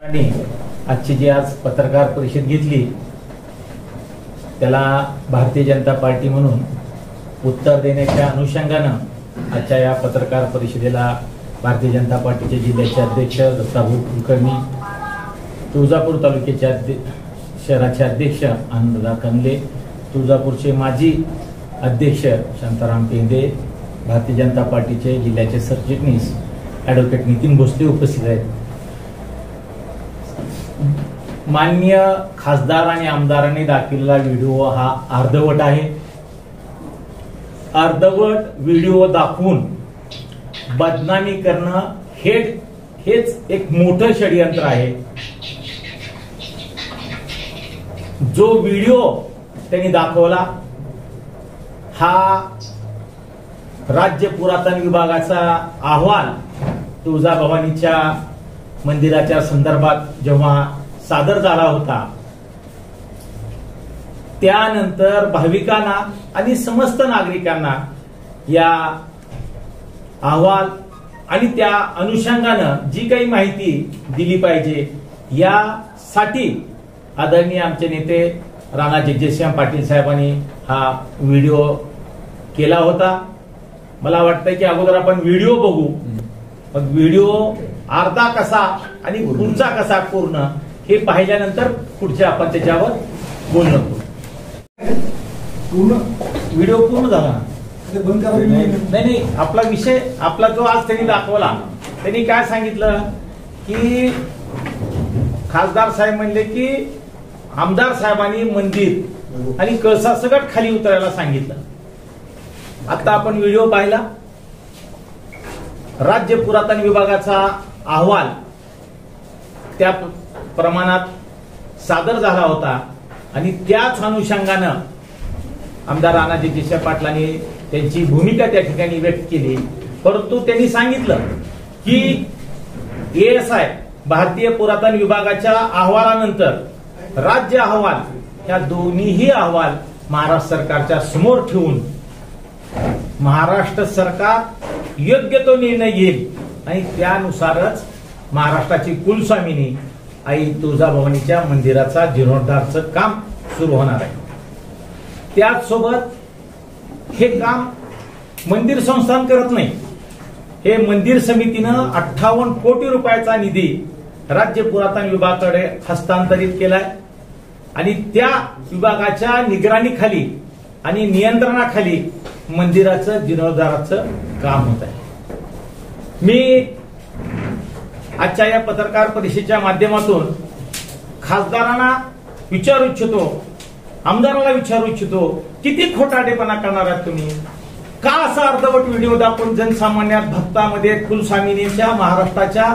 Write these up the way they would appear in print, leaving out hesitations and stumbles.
आणि आजची जी आज पत्रकार परिषद घेतली त्याला भारतीय जनता पार्टी म्हणून उत्तर देण्याच्या अनुषंगानं आजच्या या पत्रकार परिषदेला भारतीय जनता पार्टीचे जिल्ह्याचे अध्यक्ष दत्ताभाऊ कुलकर्णी, तुळजापूर तालुक्याचे शहराचे अध्यक्ष आनंददा कंदले, तुळजापूरचे माजी अध्यक्ष शांताराम पेंदे, भारतीय जनता पार्टीचे जिल्ह्याचे सरचिटणीस ॲडव्होकेट नितीन भोसले उपस्थित आहेत. माननीय खासदार आणि आमदारांनी दाखविलेला व्हिडिओ हा अर्धवट आहे. अर्धवट व्हिडिओ दाखवून बदनामी करणं हेच एक मोठं षडयंत्र आहे. जो व्हिडिओ त्यांनी दाखवला हा राज्य पुरातन विभागाचा अहवाल तुळजाभवानीच्या मंदिराच्या संदर्भात जेव्हा सादर झाला होता त्यानंतर भाविकांना आणि समस्त नागरिकांना या अहवाल आणि त्या अनुषंगानं जी काही माहिती दिली पाहिजे यासाठी आदरणीय आमचे नेते राणा जगजितसिंह पाटील साहेबांनी हा व्हिडिओ केला होता. मला वाटतं की अगोदर आपण व्हिडिओ बघू, मग व्हिडिओ अर्धा कसा आणि पुढचा कसा पूर्ण हे पाहिल्यानंतर पुढचे आपण त्याच्यावर बोलणं करू. व्हिडिओ पूर्ण झाला नाही. आपला विषय आपला जो आज त्यांनी दाखवला त्यांनी काय सांगितलं की खासदार साहेब म्हणले की आमदार साहेबांनी मंदिर आणि कळसा सकट खाली उतरायला सांगितलं. आता आपण व्हिडिओ पाहिला. राज्य पुरातन विभागाचा अहवाल त्या प्रमाणात सादर झाला होता आणि त्याच अनुषंगानं आमदार राणा जगजितसिंह पाटलांनी त्यांची भूमिका त्या ठिकाणी व्यक्त केली. परंतु त्यांनी सांगितलं की ASI भारतीय पुरातन विभागाच्या अहवालानंतर राज्य अहवाल ह्या दोन्हीही अहवाल महाराष्ट्र सरकारच्या समोर ठेवून महाराष्ट्र सरकार योग्य तो निर्णय घेईल आणि त्यानुसारच महाराष्ट्राची कुलस्वामिनी आई तुळजाभवानीच्या मंदिराचा जीर्णोद्धारचं काम सुरू होणार आहे. त्याचसोबत हे काम मंदिर संस्थान करत नाही. हे मंदिर समितीनं 58 कोटी रुपयाचा निधी राज्य पुरातन विभागाकडे हस्तांतरित केलाय आणि त्या विभागाच्या निगराणीखाली आणि नियंत्रणाखाली मंदिराचं जीर्णोद्धाराचं काम होत आहे. मी आजच्या या पत्रकार परिषदेच्या माध्यमातून खासदारांना विचारू इच्छितो, आमदाराला विचारू इच्छितो, किती खोटाटेपणा करणार आहात तुम्ही? का असा अर्धवट व्हिडिओ दाखवून जनसामान्यात भक्तामध्ये कुलस्वामिनीच्या महाराष्ट्राच्या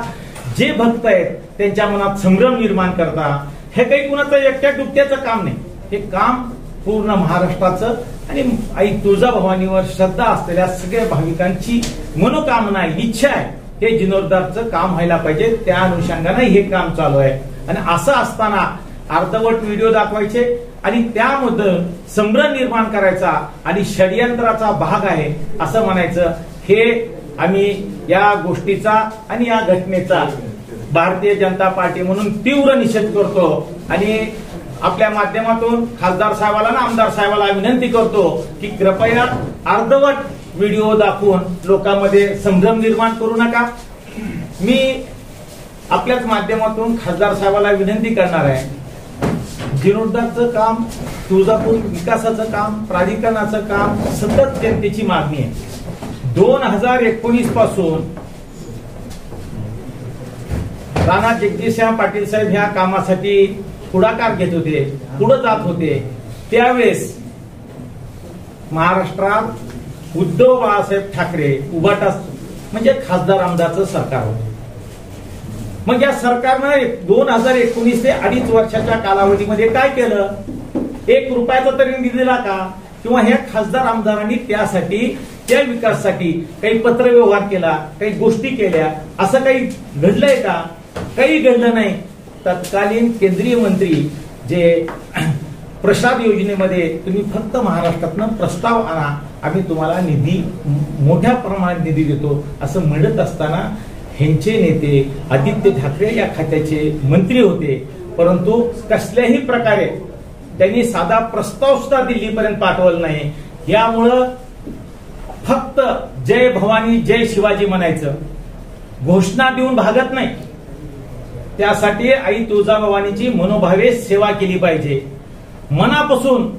जे भक्त आहेत त्यांच्या मनात संभ्रम निर्माण करता? हे काही कुणाचं एकट्या दुकट्याचं काम नाही. हे काम पूर्ण महाराष्ट्राचं आणि आई तुळजाभवानीवर श्रद्धा असलेल्या सगळ्या भाविकांची मनोकामना आहे, इच्छा आहे. हे जीर्णोद्धारचं काम व्हायला पाहिजे. त्या अनुषंगाने हे काम चालू आहे आणि असं असताना अर्धवट व्हिडिओ दाखवायचे आणि त्यामधून संभ्रम निर्माण करायचा आणि षडयंत्राचा भाग आहे असं म्हणायचं, हे आम्ही या गोष्टीचा आणि या घटनेचा भारतीय जनता पार्टी म्हणून तीव्र निषेध करतो आणि आपल्या माध्यमातून खासदार साहेबाला आणि आमदार साहेबाला विनंती करतो की कृपया अर्धवट व्हिडिओ दाखवून लोकांमध्ये संभ्रम निर्माण करू नका. मी आपल्याच माध्यमातून खासदार साहेबाला विनंती करणार आहे, जीर्णोद्धारचं काम, तुळजापूर विकासाचं काम, प्राधिकरणाचं काम सतत जनतेची मागणी आहे. 2019 पासून राणा जगजितसिंह पाटील साहेब ह्या कामासाठी पुढाकार घेत होते, पुढे जात होते. त्यावेळेस महाराष्ट्रात उद्धव बाळासाहेब ठाकरे उभाटा म्हणजे खासदार आमदारचं सरकार होतं. मग या सरकारनं 2019 ते 2.5 वर्षाच्या कालावधीमध्ये काय केलं? 1 रुपयाचा तरी निधी दिला का? किंवा ह्या खासदार आमदारांनी त्यासाठी त्या विकासासाठी काही पत्रव्यवहार केला, काही गोष्टी केल्या, असं काही घडलंय का? काही घडलं नाही. तत्कालीन केंद्रीय मंत्री जे प्रसाद योजनेमध्ये तुम्ही फक्त महाराष्ट्रातनं प्रस्ताव आणा, आम्ही तुम्हाला निधी मोठ्या प्रमाणात निधी देतो असं म्हणत असताना ह्यांचे नेते आदित्य ठाकरे या खात्याचे मंत्री होते, परंतु कसल्याही प्रकारे त्यांनी साधा प्रस्ताव सुद्धा दिल्लीपर्यंत पाठवला नाही. यामुळं फक्त जय भवानी जय शिवाजी म्हणायचं, घोषणा देऊन भागत नाही. त्यासाठी आई तुळजाभवानीची मनोभावे सेवा केली पाहिजे. मनापासून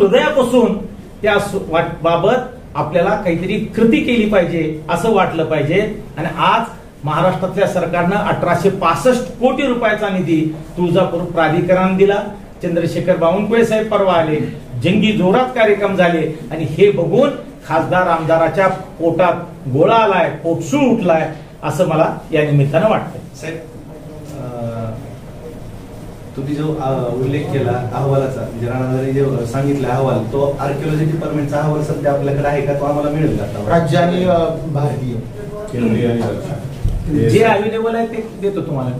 हृदयापासून त्या बाबत आपल्याला काहीतरी कृती केली पाहिजे असं वाटलं पाहिजे. आणि आज महाराष्ट्रातल्या सरकारनं 1865 कोटी रुपयाचा निधी तुळजापूर प्राधिकरणाने दिला. चंद्रशेखर बावनकुळे साहेब परवा आले, जंगी जोरात कार्यक्रम झाले आणि हे बघून खासदार आमदाराच्या पोटात गोळा आलाय, पोटसूळ उठलाय असं मला या निमित्तानं वाटतं. साहेब, तुम्ही जो उल्लेख केला अहवालाचा, म्हणजे राणादारांनी जे सांगितला अहवाल, तो आर्किओलॉजी डिपार्टमेंटचा अहवाल सध्या आपल्याकडे आहे का? तो आम्हाला मिळेल का? राज्य आणि भारतीय केंद्रीय जे अवेलेबल आहे ते देतो तुम्हाला.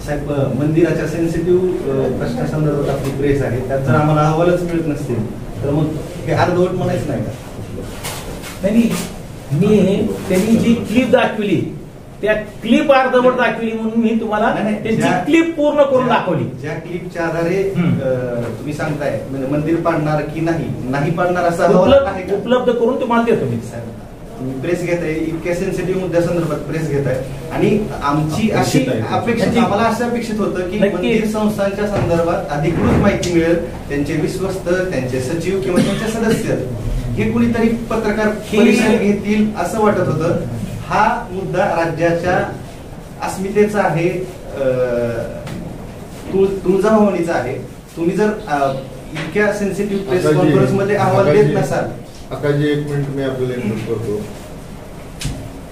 साहेब, मंदिराच्या सेन्सिटिव्ह प्रश्नासंदर्भात आपली प्रेस आहे, त्यात जर आम्हाला अहवालच मिळत नसतील तर मग हे अर्धवट म्हणायचं नाही का? नाही, मी त्यांनी जी क्लिप दाखवली त्या क्लिप अर्धवट दाखवली म्हणून मी तुम्हाला त्यांची क्लिप पूर्ण करून दाखवली. ज्या क्लिपच्या आधारे तुम्ही सांगताय म्हणजे मंदिर पाडणार की नाही पाडणार असा उपलब्ध करून तुम्हाला देतो मी. प्रेस घेत आहे, इतक्या सेन्सिटिव्ह मुद्द्यासंदर्भात प्रेस घेत आहे आणि आमची अशी अपेक्षा, आम्हाला असं अपेक्षित होतं की मंदिर संस्थांच्या संदर्भात अधिकृत माहिती मिळेल, त्यांचे विश्वस्त, त्यांचे सचिव किंवा त्यांचे सदस्य हे कुणीतरी पत्रकार परिषद घेतील असं वाटत होतं. हा मुद्दा राज्याच्या अस्मितेचा आहे, तुळजाभवानीचा आहे. तुम्ही जर इतक्या सेन्सिटिव्ह प्रेस कॉन्फरन्स मध्ये अहवाल देत नसाल. आकाजी, 1 मिनिट मी आपल्याला इंटरव्ह्यू करतो.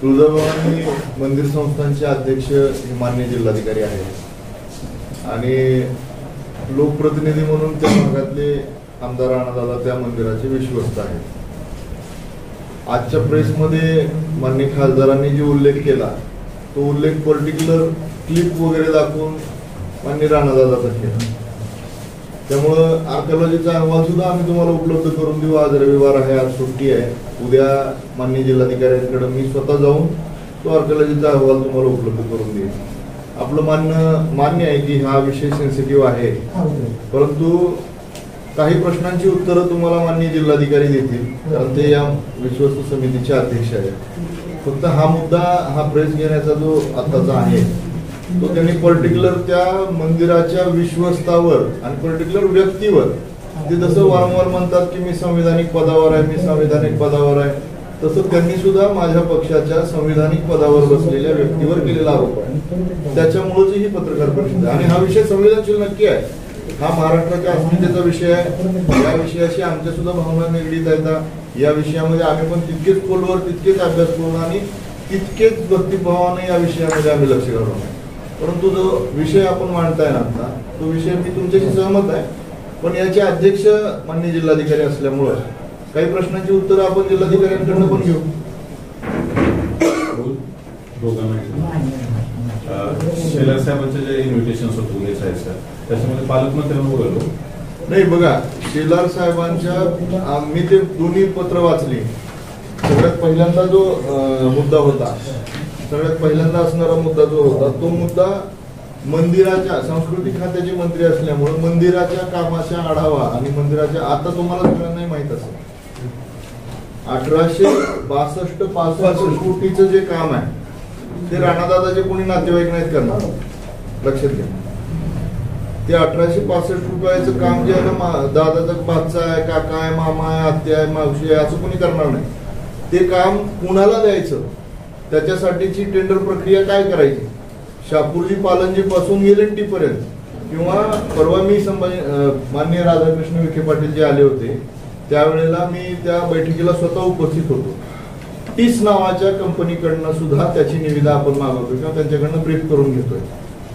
तुळजाभवानी मंदिर संस्थांचे अध्यक्ष हे माननीय जिल्हाधिकारी आहेत आणि लोकप्रतिनिधी म्हणून त्या भागातले आमदार राणादादा त्या मंदिराचे विश्वस्त आहेत. आजच्या प्रेसमध्ये माननीय खासदारांनी जो उल्लेख केला तो उल्लेख पर्टिक्युलर क्लिप वगैरे दाखवून माननीय राणादादाचा केला. त्यामुळं आर्किओलॉजीचा अहवाल सुद्धा आम्ही तुम्हाला उपलब्ध करून देऊ. आज रविवार आहे, आज सुट्टी आहे. उद्या माननीय जिल्हाधिकाऱ्यांकडे मी स्वतः जाऊन तो आर्किओलॉजीचा अहवाल तुम्हाला उपलब्ध करून देईल. आपलं मान्य आहे की हा विषय सेन्सिटिव्ह आहे, परंतु काही प्रश्नांची उत्तरं तुम्हाला माननीय जिल्हाधिकारी देतील, कारण ते या विश्वस्त समितीचे अध्यक्ष आहेत. फक्त हा मुद्दा, हा प्रेस घेण्याचा जो आताचा आहे तो त्यांनी पर्टिक्युलर त्या मंदिराच्या विश्वस्तावर आणि पर्टिक्युलर व्यक्तीवर, ते जसं वारंवार म्हणतात की मी संविधानिक पदावर आहे, मी संविधानिक पदावर आहे, तसं त्यांनी सुद्धा माझ्या पक्षाच्या संविधानिक पदावर बसलेल्या व्यक्तीवर केलेला आरोप आहे. त्याच्यामुळेच ही पत्रकार परिषद आहे. आणि हा विषय संवेदनशील नक्की आहे. हा महाराष्ट्राच्या अस्मितेचा विषय आहे. या विषयाशी आमच्या सुद्धा भावना निगडीत आहेत. या विषयामध्ये आम्ही पण तितकेच खोलवर, तितकेच अभ्यास करून आणि तितकेच भक्तिभावाने या विषयामध्ये आम्ही लक्ष घालून. परंतु जो विषय आपण मांडताय ना आता, तो विषय मी तुमच्याशी सहमत आहे, पण याचे अध्यक्ष माननीय जिल्हाधिकारी असल्यामुळं काही प्रश्नांची उत्तरं आपण जिल्हाधिकाऱ्यांकडून पण घेऊ. शेलार साहेबांचे जे इन्व्हिटेशन होतं उद्या साहेब, त्याच्यामध्ये पालकमंत्र्यांवर बोललो नाही. बघा, शेलार साहेबांच्या मी ते दोन्ही पत्र वाचली. सगळ्यात पहिल्यांदा जो मुद्दा होता, सगळ्यात पहिल्यांदा असणारा मुद्दा जो होता तो मुद्दा मंदिराच्या, सांस्कृतिक खात्याचे मंत्री असल्यामुळे मंदिराच्या कामाचा आढावा आणि मंदिराच्या, आता तुम्हाला सगळ्यांनाही माहित असेल 1862-65 कोटीचं जे काम आहे ते राणादादाचे कोणी नातेवाईक नाहीत करणार, लक्षात घ्या. ते 1865 रुपयाचं काम जे आहे ना, दादाचा भाचा आहे, काका आहे, मामा आहे, आत्या आहे, मावशी आहे, असं कोणी करणार नाही. ते काम कुणाला द्यायचं, त्याच्यासाठीची टेंडर प्रक्रिया काय करायची, शापूरजी पालनजी पासून एल&टी पर्यंत, किंवा परवा मी माननीय राधाकृष्ण विखे पाटील जे आले होते त्यावेळेला मी त्या बैठकीला स्वतः उपस्थित होतो. टीस नावाच्या कंपनीकडनं सुद्धा त्याची निविदा आपण मागवतोय किंवा त्यांच्याकडनं ब्रीफ करून घेतोय.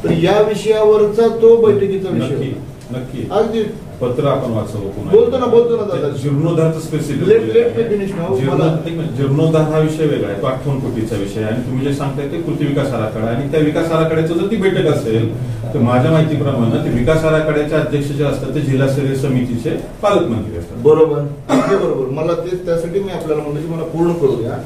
तर या विषयावरचा तो बैठकीचा विषय नक्की अगदी पत्र आपण वाचावं पुन्हा. बोलतो ना दादा. जीर्णोद्धारचं स्पेसिफिक लेट मी फिनिश नाव. जीर्णोद्धार हा विषय वेगळा आहे, तो 58 कोटीचा विषय आहे आणि तुम्ही जे सांगताय ते कृती विकास आराखडा, आणि त्या विकास आराखड्याचं जर ती बैठक असेल तर माझ्या माहितीप्रमाणे ते विकास आराखड्याचे अध्यक्ष जे असतात ते जिल्हास्तरीय समितीचे पालकमंत्री असतात. बरोबर, अगदी बरोबर. मला तेच त्यासाठी मी आपल्याला म्हणलं की मला पूर्ण करू द्या.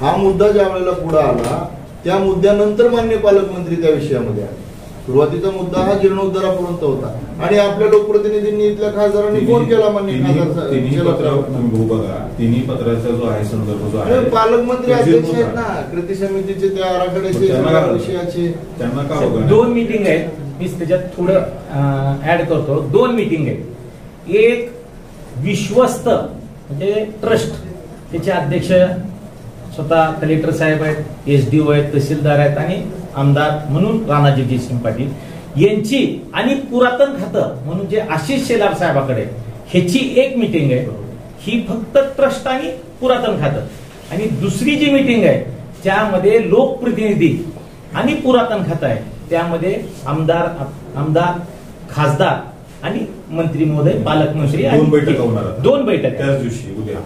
हा मुद्दा ज्या वेळेला पुढे आला त्या मुद्द्यानंतर मान्य पालकमंत्री त्या विषयामध्ये आले. सुरुवातीचा मुद्दा हा जीर्णोद्धारापर्यंत होता आणि आपल्या लोकप्रतिनिधींनी इथल्या खासदारांनी फोन केला मान्य खासदार. तिन्ही पत्राचा जो आहे संदर्भ जो आहे, पालकमंत्री अध्यक्ष आहेत ना कृती समितीचे, त्या आराखड्याचे विषयाचे. त्यांना का होतं? 2 मीटिंग आहेत, मी त्याच्यात थोडं ऍड करतो. 2 मीटिंग आहेत. एक विश्वस्त म्हणजे ट्रस्ट, त्याचे अध्यक्ष स्वतः कलेक्टर साहेब आहेत, SDO आहेत, तहसीलदार आहेत आणि आमदार म्हणून राणा जगजितसिंह पाटील यांची, आणि पुरातन खातं म्हणून जे आशिष शेलार साहेबाकडे, ह्याची एक मीटिंग आहे. ही फक्त ट्रस्ट आणि पुरातन खातं. आणि दुसरी जी मीटिंग आहे त्यामध्ये लोकप्रतिनिधी आणि पुरातन खातं आहे, त्यामध्ये आमदार खासदार आणि मंत्री महोदय, पालकमंत्री. 2 बैठका होणार, 2 बैठक त्याच दिवशी उद्या.